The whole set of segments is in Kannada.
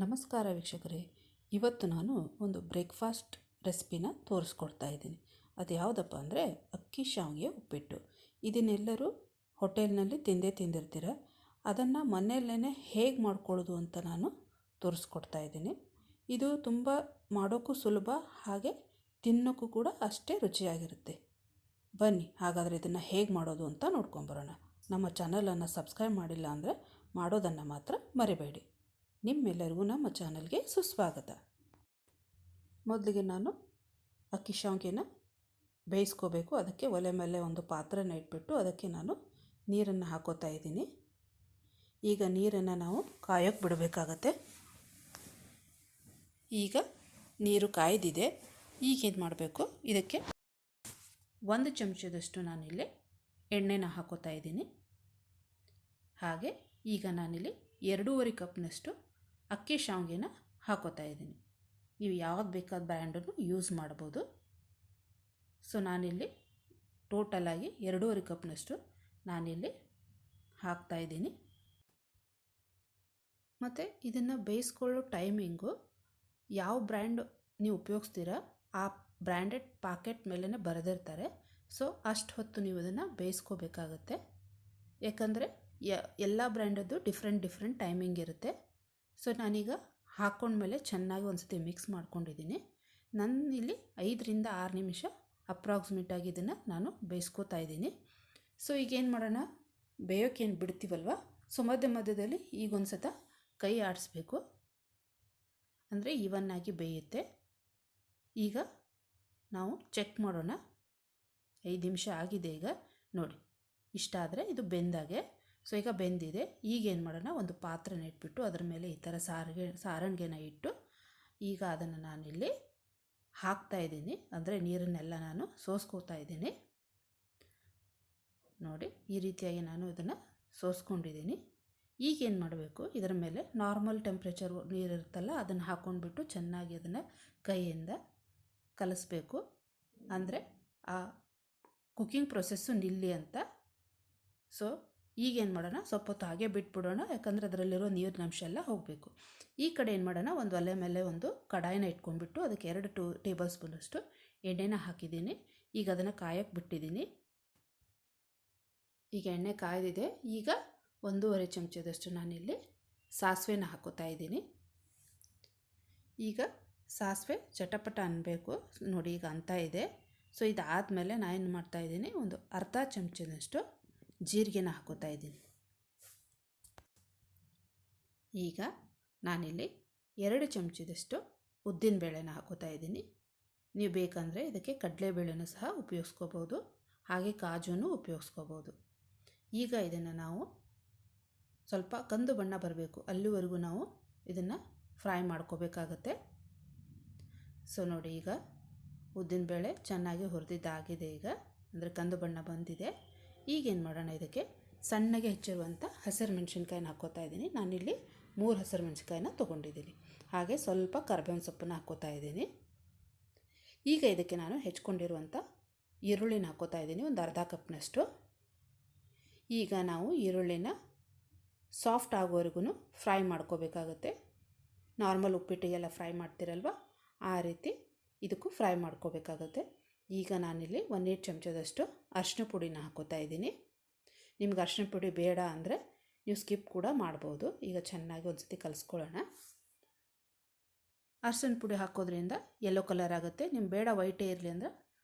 ನಮಸ್ಕಾರ ವೀಕ್ಷಕರೇ. ಇವತ್ತು ನಾನು ಒಂದು ಬ್ರೇಕ್ಫಾಸ್ಟ್ ರೆಸಿಪಿನ ತೋರಿಸ್ಕೊಡ್ತಾ ಇದ್ದೀನಿ. ಅದು ಯಾವುದಪ್ಪ ಅಂದರೆ ಅಕ್ಕಿ ಶಾವಿಗೆ ಉಪ್ಪಿಟ್ಟು. ಇದನ್ನೆಲ್ಲರೂ ಹೋಟೆಲ್ನಲ್ಲಿ ತಿಂದಿರ್ತೀರ. ಅದನ್ನು ಮನೆಯಲ್ಲೇ ಹೇಗೆ ಮಾಡ್ಕೊಳ್ಳೋದು ಅಂತ ನಾನು ತೋರಿಸ್ಕೊಡ್ತಾ ಇದ್ದೀನಿ. ಇದು ತುಂಬ ಮಾಡೋಕ್ಕೂ ಸುಲಭ, ಹಾಗೆ ತಿನ್ನೋಕ್ಕೂ ಕೂಡ ಅಷ್ಟೇ ರುಚಿಯಾಗಿರುತ್ತೆ. ಬನ್ನಿ ಹಾಗಾದರೆ ಇದನ್ನು ಹೇಗೆ ಮಾಡೋದು ಅಂತ ನೋಡ್ಕೊಂಬರೋಣ. ನಮ್ಮ ಚಾನಲನ್ನು ಸಬ್ಸ್ಕ್ರೈಬ್ ಮಾಡಿಲ್ಲ ಅಂದರೆ ಮಾಡೋದನ್ನು ಮಾತ್ರ ಮರಿಬೇಡಿ. ನಿಮ್ಮೆಲ್ಲರಿಗೂ ನಮ್ಮ ಚಾನಲ್ಗೆ ಸುಸ್ವಾಗತ. ಮೊದಲಿಗೆ ನಾನು ಅಕ್ಕಿ ಶಾವಿಗೆನ ಬೇಯಿಸ್ಕೋಬೇಕು. ಅದಕ್ಕೆ ಒಲೆ ಮೇಲೆ ಒಂದು ಪಾತ್ರೆನ ಇಟ್ಬಿಟ್ಟು ಅದಕ್ಕೆ ನಾನು ನೀರನ್ನು ಹಾಕೋತಾ ಇದ್ದೀನಿ. ಈಗ ನೀರನ್ನು ನಾವು ಕಾಯೋಕ್ಕೆ ಬಿಡಬೇಕಾಗತ್ತೆ. ಈಗ ನೀರು ಕಾಯ್ದಿದೆ. ಈಗೇನು ಮಾಡಬೇಕು, ಇದಕ್ಕೆ 1 ಚಮಚದಷ್ಟು ನಾನಿಲ್ಲಿ ಎಣ್ಣೆನ ಹಾಕೋತಾ ಇದ್ದೀನಿ. ಹಾಗೆ ಈಗ ನಾನಿಲ್ಲಿ 2.5 ಕಪ್ನಷ್ಟು ಅಕ್ಕಿ ಶಾವಿಗೆನ ಹಾಕೋತಾ ಇದ್ದೀನಿ. ನೀವು ಯಾವ್ದು ಬೇಕಾದ ಬ್ರ್ಯಾಂಡನ್ನು ಯೂಸ್ ಮಾಡ್ಬೋದು. ಸೊ ನಾನಿಲ್ಲಿ ಟೋಟಲಾಗಿ 2.5 ಕಪ್ನಷ್ಟು ನಾನಿಲ್ಲಿ ಹಾಕ್ತಾಯಿದ್ದೀನಿ. ಮತ್ತು ಇದನ್ನು ಬೇಯಿಸ್ಕೊಳ್ಳೋ ಟೈಮಿಂಗು ಯಾವ ಬ್ರ್ಯಾಂಡ್ ನೀವು ಉಪಯೋಗಿಸ್ತೀರ ಆ ಬ್ರ್ಯಾಂಡೆಡ್ ಪ್ಯಾಕೆಟ್ ಮೇಲೇ ಬರೆದಿರ್ತಾರೆ. ಸೊ ಅಷ್ಟು ಹೊತ್ತು ನೀವು ಇದನ್ನು ಬೇಯಿಸ್ಕೋಬೇಕಾಗತ್ತೆ. ಯಾಕಂದರೆ ಎಲ್ಲ ಬ್ರ್ಯಾಂಡದ್ದು ಡಿಫ್ರೆಂಟ್ ಟೈಮಿಂಗ್ ಇರುತ್ತೆ. ಸೊ ನಾನೀಗ ಹಾಕ್ಕೊಂಡ್ಮೇಲೆ ಚೆನ್ನಾಗಿ ಒಂದು ಸತಿ ಮಿಕ್ಸ್ ಮಾಡ್ಕೊಂಡಿದ್ದೀನಿ. ನಾನಿಲ್ಲಿ 5 ರಿಂದ 6 ನಿಮಿಷ ಅಪ್ರಾಕ್ಸಿಮೇಟಾಗಿ ಇದನ್ನು ನಾನು ಬೇಯಿಸ್ಕೋತಾ ಇದ್ದೀನಿ. ಸೊ ಈಗೇನು ಮಾಡೋಣ, ಬೇಯೋಕ್ಕೇನು ಬಿಡ್ತೀವಲ್ವ, ಸೊ ಮಧ್ಯದಲ್ಲಿ ಈಗ ಒಂದು ಸತ ಕೈ ಆಡಿಸ್ಬೇಕು, ಅಂದರೆ ಇವನ್ನಾಗಿ ಬೇಯುತ್ತೆ. ಈಗ ನಾವು ಚೆಕ್ ಮಾಡೋಣ. 5 ನಿಮಿಷ ಆಗಿದೆ. ಈಗ ನೋಡಿ, ಇಷ್ಟ ಆದರೆ ಇದು ಬೆಂದಾಗೆ. ಸೊ ಈಗ ಬೆಂದಿದೆ. ಈಗೇನು ಮಾಡೋಣ, ಒಂದು ಪಾತ್ರೆನ ಇಟ್ಬಿಟ್ಟು ಅದರ ಮೇಲೆ ಈ ಥರ ಸಾರಂಗೆನ ಇಟ್ಟು ಈಗ ಅದನ್ನು ನಾನಿಲ್ಲಿ ಹಾಕ್ತಾಯಿದ್ದೀನಿ. ಅಂದರೆ ನೀರನ್ನೆಲ್ಲ ನಾನು ಸೋಸ್ಕೋತಾ ಇದ್ದೀನಿ. ನೋಡಿ, ಈ ರೀತಿಯಾಗಿ ನಾನು ಇದನ್ನು ಸೋಸ್ಕೊಂಡಿದ್ದೀನಿ. ಈಗೇನು ಮಾಡಬೇಕು, ಇದರ ಮೇಲೆ ನಾರ್ಮಲ್ ಟೆಂಪ್ರೇಚರ್ ನೀರಿರುತ್ತಲ್ಲ ಅದನ್ನು ಹಾಕ್ಕೊಂಡ್ಬಿಟ್ಟು ಚೆನ್ನಾಗಿ ಅದನ್ನು ಕೈಯಿಂದ ಕಲಿಸ್ಬೇಕು. ಅಂದರೆ ಆ ಕುಕ್ಕಿಂಗ್ ಪ್ರೊಸೆಸ್ಸು ನಿಲ್ಲಿ ಅಂತ. ಸೊ ಈಗೇನು ಮಾಡೋಣ, ಸ್ವಲ್ಪ ಹೊತ್ತು ಹಾಗೆ ಬಿಟ್ಬಿಡೋಣ, ಯಾಕಂದರೆ ಅದರಲ್ಲಿರೋ ನೀರಿನ ಅಂಶ ಎಲ್ಲ ಹೋಗಬೇಕು. ಈ ಕಡೆ ಏನು ಮಾಡೋಣ, ಒಂದು ಒಲೆ ಮೇಲೆ ಒಂದು ಕಡಾಯಿನ ಇಟ್ಕೊಂಡ್ಬಿಟ್ಟು ಅದಕ್ಕೆ 2 ಟೇಬಲ್ ಸ್ಪೂನಷ್ಟು ಎಣ್ಣೆನ ಹಾಕಿದ್ದೀನಿ. ಈಗ ಅದನ್ನು ಕಾಯೋಕ್ಕೆ ಬಿಟ್ಟಿದ್ದೀನಿ. ಈಗ ಎಣ್ಣೆ ಕಾಯ್ದಿದೆ. ಈಗ 1.5 ಚಮಚದಷ್ಟು ನಾನಿಲ್ಲಿ ಸಾಸಿವೆನ ಹಾಕೋತಾ ಇದ್ದೀನಿ. ಈಗ ಸಾಸಿವೆ ಚಟಪಟ ಅನ್ನಬೇಕು. ನೋಡಿ, ಈಗ ಅಂತ ಇದೆ. ಸೊ ಇದಾದಮೇಲೆ ನಾನೇನು ಮಾಡ್ತಾಯಿದ್ದೀನಿ, ಒಂದು ಅರ್ಧ ಚಮಚದಷ್ಟು ಜೀರಿಗೆನ ಹಾಕೋತಾ ಇದ್ದೀನಿ. ಈಗ ನಾನಿಲ್ಲಿ 2 ಚಮಚದಷ್ಟು ಉದ್ದಿನಬೇಳೆನ ಹಾಕೋತಾ ಇದ್ದೀನಿ. ನೀವು ಬೇಕಂದರೆ ಇದಕ್ಕೆ ಕಡಲೆಬೇಳೆನೂ ಸಹ ಉಪಯೋಗಿಸ್ಕೋಬೋದು, ಹಾಗೆ ಕಾಜುನೂ ಉಪಯೋಗಿಸ್ಕೋಬೋದು. ಈಗ ಇದನ್ನು ನಾವು ಸ್ವಲ್ಪ ಕಂದು ಬಣ್ಣ ಬರಬೇಕು ಅಲ್ಲಿವರೆಗೂ ನಾವು ಇದನ್ನು ಫ್ರೈ ಮಾಡ್ಕೋಬೇಕಾಗತ್ತೆ. ಸೊ ನೋಡಿ, ಈಗ ಉದ್ದಿನಬೇಳೆ ಚೆನ್ನಾಗಿ ಹುರಿದಿದ್ದಾಗಿದೆ. ಈಗ ಅಂದರೆ ಕಂದು ಬಣ್ಣ ಬಂದಿದೆ. ಈಗೇನು ಮಾಡೋಣ, ಇದಕ್ಕೆ ಸಣ್ಣಗೆ ಹೆಚ್ಚಿರುವಂಥ ಹಸಿರು ಮೆಣಸಿನ್ಕಾಯಿನ ಹಾಕ್ಕೋತಾ ಇದ್ದೀನಿ. ನಾನಿಲ್ಲಿ 3 ಹಸಿರು ಮೆಣಸಿನ್ಕಾಯಿನ ತೊಗೊಂಡಿದ್ದೀನಿ. ಹಾಗೆ ಸ್ವಲ್ಪ ಕರಿಬೇವಿನ ಸೊಪ್ಪನ್ನ ಹಾಕ್ಕೋತಾ ಇದ್ದೀನಿ. ಈಗ ಇದಕ್ಕೆ ನಾನು ಹೆಚ್ಕೊಂಡಿರುವಂಥ ಈರುಳ್ಳಿನ ಹಾಕ್ಕೋತಾ ಇದ್ದೀನಿ, ಒಂದು ಅರ್ಧ ಕಪ್ನಷ್ಟು. ಈಗ ನಾವು ಈರುಳ್ಳಿನ ಸಾಫ್ಟ್ ಆಗೋವರೆಗೂ ಫ್ರೈ ಮಾಡ್ಕೋಬೇಕಾಗತ್ತೆ. ನಾರ್ಮಲ್ ಉಪ್ಪಿಟ್ಟಿಗೆಲ್ಲ ಫ್ರೈ ಮಾಡ್ತಿರಲ್ವ, ಆ ರೀತಿ ಇದಕ್ಕೂ ಫ್ರೈ ಮಾಡ್ಕೋಬೇಕಾಗತ್ತೆ. ಈಗ ನಾನಿಲ್ಲಿ 1 ಚಮಚದಷ್ಟು ಅರಿಶಿನ ಪುಡಿನ ಹಾಕೋತಾ ಇದ್ದೀನಿ. ನಿಮ್ಗೆ ಅರಿಶಿನ ಪುಡಿ ಬೇಡ ಅಂದರೆ ನೀವು ಸ್ಕಿಪ್ ಕೂಡ ಮಾಡ್ಬೋದು. ಈಗ ಚೆನ್ನಾಗಿ ಒಂದು ಸತಿ ಕಲಿಸ್ಕೊಳ್ಳೋಣ. ಅರಿಶಿನ ಪುಡಿ ಹಾಕೋದ್ರಿಂದ ಯೆಲ್ಲೋ ಕಲರ್ ಆಗುತ್ತೆ. ನಿಮ್ಗೆ ಬೇಡ ವೈಟೇ ಇರಲಿ ಅಂದರೆ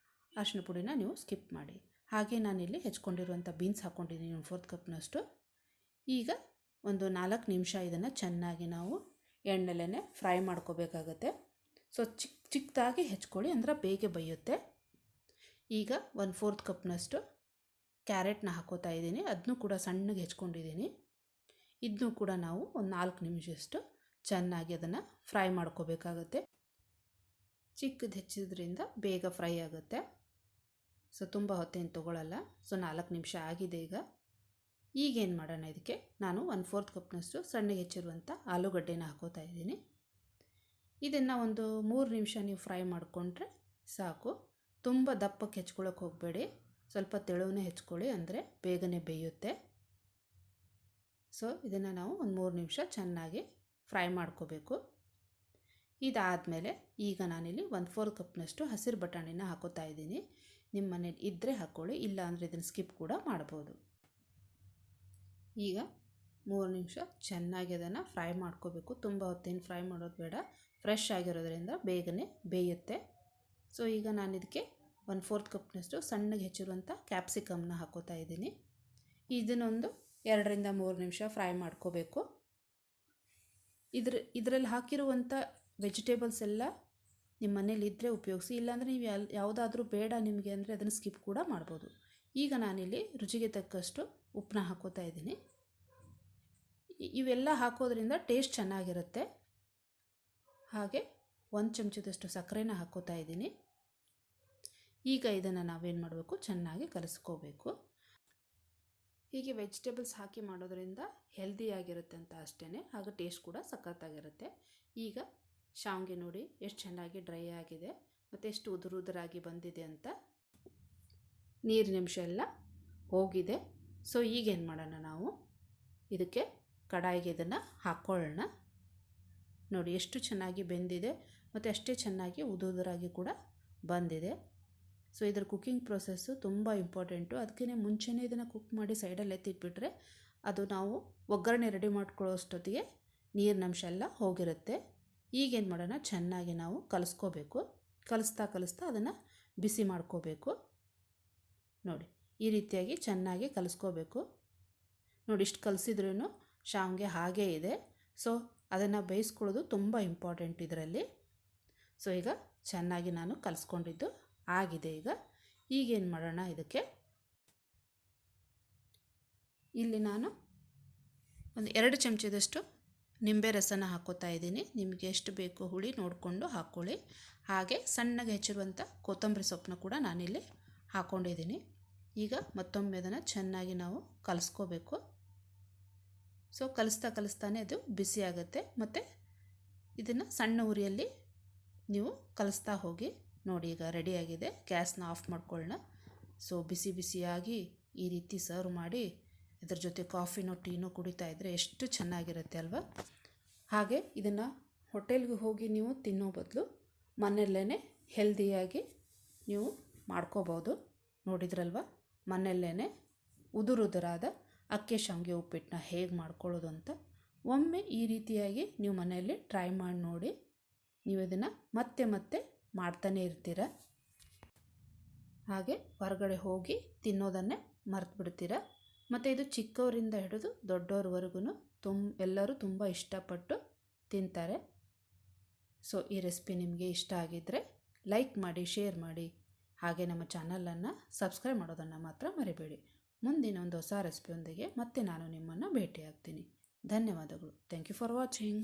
ಅರಿಶಿನ ಪುಡಿನ ನೀವು ಸ್ಕಿಪ್ ಮಾಡಿ. ಹಾಗೆ ನಾನಿಲ್ಲಿ ಹೆಚ್ಕೊಂಡಿರುವಂಥ ಬೀನ್ಸ್ ಹಾಕ್ಕೊಂಡಿದ್ದೀನಿ, 1/4 ಕಪ್ನಷ್ಟು. ಈಗ ಒಂದು 4 ನಿಮಿಷ ಇದನ್ನು ಚೆನ್ನಾಗಿ ನಾವು ಎಣ್ಣೆಲೇ ಫ್ರೈ ಮಾಡ್ಕೋಬೇಕಾಗತ್ತೆ. ಸೊ ಚಿಕ್ಕದಾಗಿ ಹೆಚ್ಕೊಳ್ಳಿ, ಅಂದರೆ ಬೇಗ ಬೇಯುತ್ತೆ. ಈಗ 1/4 ಕಪ್ನಷ್ಟು ಕ್ಯಾರೆಟ್ನ ಹಾಕೋತಾ ಇದ್ದೀನಿ. ಅದನ್ನೂ ಕೂಡ ಸಣ್ಣಗೆ ಹೆಚ್ಕೊಂಡಿದ್ದೀನಿ. ಇದನ್ನೂ ಕೂಡ ನಾವು ಒಂದು 4 ನಿಮಿಷದಷ್ಟು ಚೆನ್ನಾಗಿ ಅದನ್ನು ಫ್ರೈ ಮಾಡ್ಕೋಬೇಕಾಗತ್ತೆ. ಚಿಕ್ಕದು ಹೆಚ್ಚಿದ್ರಿಂದ ಬೇಗ ಫ್ರೈ ಆಗುತ್ತೆ. ಸೊ ತುಂಬ ಹೊತ್ತೇನು ತೊಗೊಳ್ಳಲ್ಲ. ಸೊ 4 ನಿಮಿಷ ಆಗಿದೆ. ಈಗೇನು ಮಾಡೋಣ, ಇದಕ್ಕೆ ನಾನು 1/4 ಕಪ್ನಷ್ಟು ಸಣ್ಣಗೆ ಹೆಚ್ಚಿರುವಂಥ ಆಲೂಗಡ್ಡೆನ ಹಾಕೋತಾ ಇದ್ದೀನಿ. ಇದನ್ನು ಒಂದು 3 ನಿಮಿಷ ನೀವು ಫ್ರೈ ಮಾಡಿಕೊಂಡ್ರೆ ಸಾಕು. ತುಂಬ ದಪ್ಪಕ್ಕೆ ಹೆಚ್ಕೊಳ್ಳೋಕೆ ಹೋಗಬೇಡಿ, ಸ್ವಲ್ಪ ತೆಳುವೇ ಹೆಚ್ಕೊಳ್ಳಿ, ಅಂದರೆ ಬೇಗನೆ ಬೇಯುತ್ತೆ. ಸೊ ಇದನ್ನು ನಾವು ಒಂದು 3 ನಿಮಿಷ ಚೆನ್ನಾಗಿ ಫ್ರೈ ಮಾಡ್ಕೋಬೇಕು. ಇದಾದಮೇಲೆ ಈಗ ನಾನಿಲ್ಲಿ 1/4 ಕಪ್ನಷ್ಟು ಹಸಿರು ಬಟಾಣಿನ ಹಾಕೋತಾ ಇದ್ದೀನಿ. ನಿಮ್ಮ ಮನೇಲಿ ಇದ್ದರೆ ಹಾಕ್ಕೊಳ್ಳಿ, ಇಲ್ಲ ಅಂದರೆ ಇದನ್ನು ಸ್ಕಿಪ್ ಕೂಡ ಮಾಡ್ಬೋದು. ಈಗ 3 ನಿಮಿಷ ಚೆನ್ನಾಗಿ ಅದನ್ನು ಫ್ರೈ ಮಾಡ್ಕೋಬೇಕು. ತುಂಬ ಹೊತ್ತೇನು ಫ್ರೈ ಮಾಡೋದು ಬೇಡ, ಫ್ರೆಶ್ ಆಗಿರೋದ್ರಿಂದ ಬೇಗನೆ ಬೇಯುತ್ತೆ. ಸೊ ಈಗ ನಾನು ಇದಕ್ಕೆ 1/4 ಕಪ್ನಷ್ಟು ಸಣ್ಣಗೆ ಹೆಚ್ಚಿರುವಂಥ ಕ್ಯಾಪ್ಸಿಕಮ್ನ ಹಾಕೋತಾ ಇದ್ದೀನಿ. ಇದನ್ನೊಂದು 2ರಿಂದ 3 ನಿಮಿಷ ಫ್ರೈ ಮಾಡ್ಕೋಬೇಕು. ಇದರಲ್ಲಿ ಹಾಕಿರುವಂಥ ವೆಜಿಟೇಬಲ್ಸ್ ಎಲ್ಲ ನಿಮ್ಮ ಮನೇಲಿ ಇದ್ದರೆ ಉಪಯೋಗಿಸಿ, ಇಲ್ಲಾಂದರೆ ನೀವು ಯಾವುದಾದ್ರೂ ಬೇಡ ನಿಮಗೆ ಅಂದರೆ ಅದನ್ನು ಸ್ಕಿಪ್ ಕೂಡ ಮಾಡ್ಬೋದು. ಈಗ ನಾನಿಲ್ಲಿ ರುಚಿಗೆ ತಕ್ಕಷ್ಟು ಉಪ್ಪನ್ನ ಹಾಕೋತಾ ಇದ್ದೀನಿ. ಇವೆಲ್ಲ ಹಾಕೋದ್ರಿಂದ ಟೇಸ್ಟ್ ಚೆನ್ನಾಗಿರುತ್ತೆ. ಹಾಗೆ 1 ಚಮಚದಷ್ಟು ಸಕ್ಕರೆನ ಹಾಕೋತಾ ಇದ್ದೀನಿ. ಈಗ ಇದನ್ನು ನಾವೇನು ಮಾಡಬೇಕು, ಚೆನ್ನಾಗಿ ಕಲಿಸ್ಕೋಬೇಕು. ಹೀಗೆ ವೆಜಿಟೇಬಲ್ಸ್ ಹಾಕಿ ಮಾಡೋದ್ರಿಂದ ಹೆಲ್ದಿಯಾಗಿರುತ್ತೆ ಅಂತ ಅಷ್ಟೇ, ಹಾಗೆ ಟೇಸ್ಟ್ ಕೂಡ ಸಖತ್ತಾಗಿರುತ್ತೆ. ಈಗ ಶಾವಿಗೆ ನೋಡಿ ಎಷ್ಟು ಚೆನ್ನಾಗಿ ಡ್ರೈ ಆಗಿದೆ ಮತ್ತು ಎಷ್ಟು ಉದುರಾಗಿ ಬಂದಿದೆ ಅಂತ. ನೀರಿನ ಅಂಶ ಎಲ್ಲ ಹೋಗಿದೆ. ಸೊ ಈಗೇನು ಮಾಡೋಣ, ನಾವು ಇದಕ್ಕೆ ಕಡಾಯಿಗೆ ಇದನ್ನು ಹಾಕ್ಕೊಳ್ಳೋಣ. ನೋಡಿ ಎಷ್ಟು ಚೆನ್ನಾಗಿ ಬೆಂದಿದೆ ಮತ್ತು ಅಷ್ಟೇ ಚೆನ್ನಾಗಿ ಉದುರಾಗಿ ಕೂಡ ಬಂದಿದೆ. ಸೊ ಇದರ ಕುಕ್ಕಿಂಗ್ ಪ್ರೊಸೆಸ್ಸು ತುಂಬ ಇಂಪಾರ್ಟೆಂಟು. ಅದಕ್ಕೆ ಮುಂಚೆನೇ ಇದನ್ನು ಕುಕ್ ಮಾಡಿ ಸೈಡಲ್ಲಿ ಎತ್ತಿಟ್ಬಿಟ್ರೆ ಅದು ನಾವು ಒಗ್ಗರಣೆ ರೆಡಿ ಮಾಡ್ಕೊಳ್ಳೋಷ್ಟೊತ್ತಿಗೆ ನೀರಿನ ಅಂಶ ಎಲ್ಲ ಹೋಗಿರುತ್ತೆ. ಈಗೇನು ಮಾಡೋಣ, ಚೆನ್ನಾಗಿ ನಾವು ಕಲಿಸ್ಕೋಬೇಕು. ಕಲಿಸ್ತಾ ಅದನ್ನು ಬಿಸಿ ಮಾಡ್ಕೋಬೇಕು. ನೋಡಿ ಈ ರೀತಿಯಾಗಿ ಚೆನ್ನಾಗಿ ಕಲಿಸ್ಕೋಬೇಕು. ನೋಡಿ ಇಷ್ಟು ಕಲಿಸಿದ್ರೂ ಶಾವಿಗೆ ಹಾಗೇ ಇದೆ. ಸೊ ಅದನ್ನು ಬೇಯಿಸ್ಕೊಳ್ಳೋದು ತುಂಬ ಇಂಪಾರ್ಟೆಂಟ್ ಇದರಲ್ಲಿ. ಸೊ ಈಗ ಚೆನ್ನಾಗಿ ನಾನು ಕಲಿಸ್ಕೊಂಡಿದ್ದು ಆಗಿದೆ. ಈಗೇನು ಮಾಡೋಣ, ಇದಕ್ಕೆ ಇಲ್ಲಿ ನಾನು ಒಂದು 2 ಚಮಚದಷ್ಟು ನಿಂಬೆ ರಸನ ಹಾಕೋತಾ ಇದ್ದೀನಿ. ನಿಮಗೆ ಎಷ್ಟು ಬೇಕು ಹುಳಿ ನೋಡಿಕೊಂಡು ಹಾಕ್ಕೊಳ್ಳಿ. ಹಾಗೆ ಸಣ್ಣಗೆ ಹೆಚ್ಚಿರುವಂಥ ಕೊತ್ತಂಬರಿ ಸೊಪ್ಪನ್ನ ಕೂಡ ನಾನಿಲ್ಲಿ ಹಾಕ್ಕೊಂಡಿದ್ದೀನಿ. ಈಗ ಮತ್ತೊಮ್ಮೆ ಅದನ್ನು ಚೆನ್ನಾಗಿ ನಾವು ಕಲಿಸ್ಕೋಬೇಕು. ಸೊ ಕಲಿಸ್ತಾನೆ ಅದು ಬಿಸಿ ಆಗುತ್ತೆ. ಮತ್ತು ಇದನ್ನು ಸಣ್ಣ ಉರಿಯಲ್ಲಿ ನೀವು ಕಲಿಸ್ತಾ ಹೋಗಿ. ನೋಡಿ ಈಗ ರೆಡಿಯಾಗಿದೆ. ಗ್ಯಾಸ್ನ ಆಫ್ ಮಾಡ್ಕೊಳ್ಳೋಣ. ಸೊ ಬಿಸಿಯಾಗಿ ಈ ರೀತಿ ಸರ್ವ್ ಮಾಡಿ ಇದರ ಜೊತೆ ಕಾಫಿನೋ ಟೀನೋ ಕುಡಿತಾ ಇದ್ದರೆ ಎಷ್ಟು ಚೆನ್ನಾಗಿರುತ್ತೆ ಅಲ್ವಾ. ಹಾಗೆ ಇದನ್ನು ಹೋಟೆಲ್ಗೆ ಹೋಗಿ ನೀವು ತಿನ್ನೋ ಬದಲು ಮನೆಯಲ್ಲೇ ಹೆಲ್ದಿಯಾಗಿ ನೀವು ಮಾಡ್ಕೋಬೋದು. ನೋಡಿದ್ರಲ್ವ, ಮನೆಯಲ್ಲೇ ಉದುರಾದ ಅಕ್ಕಿ ಶಾವಿಗೆ ಉಪ್ಪಿಟ್ಟನ್ನ ಹೇಗೆ ಮಾಡ್ಕೊಳ್ಳೋದು ಅಂತ. ಒಮ್ಮೆ ಈ ರೀತಿಯಾಗಿ ನೀವು ಮನೆಯಲ್ಲಿ ಟ್ರೈ ಮಾಡಿ ನೋಡಿ. ನೀವು ಇದನ್ನು ಮತ್ತೆ ಮಾಡ್ತಾನೆ ಇರ್ತೀರ. ಹಾಗೆ ಹೊರಗಡೆ ಹೋಗಿ ತಿನ್ನೋದನ್ನೇ ಮರ್ತು ಬಿಡ್ತೀರ. ಮತ್ತು ಇದು ಚಿಕ್ಕವರಿಂದ ಹಿಡಿದು ದೊಡ್ಡವ್ರವರೆಗೂ ಎಲ್ಲರೂ ತುಂಬ ಇಷ್ಟಪಟ್ಟು ತಿಂತಾರೆ. ಸೊ ಈ ರೆಸಿಪಿ ನಿಮಗೆ ಇಷ್ಟ ಆಗಿದ್ದರೆ ಲೈಕ್ ಮಾಡಿ, ಶೇರ್ ಮಾಡಿ. ಹಾಗೆ ನಮ್ಮ ಚಾನಲನ್ನು ಸಬ್ಸ್ಕ್ರೈಬ್ ಮಾಡೋದನ್ನು ಮಾತ್ರ ಮರಿಬೇಡಿ. ಮುಂದಿನ ಒಂದು ಹೊಸ ರೆಸಿಪಿಯೊಂದಿಗೆ ಮತ್ತೆ ನಾನು ನಿಮ್ಮನ್ನು ಭೇಟಿಯಾಗ್ತೀನಿ. ಧನ್ಯವಾದಗಳು. Thank you for watching.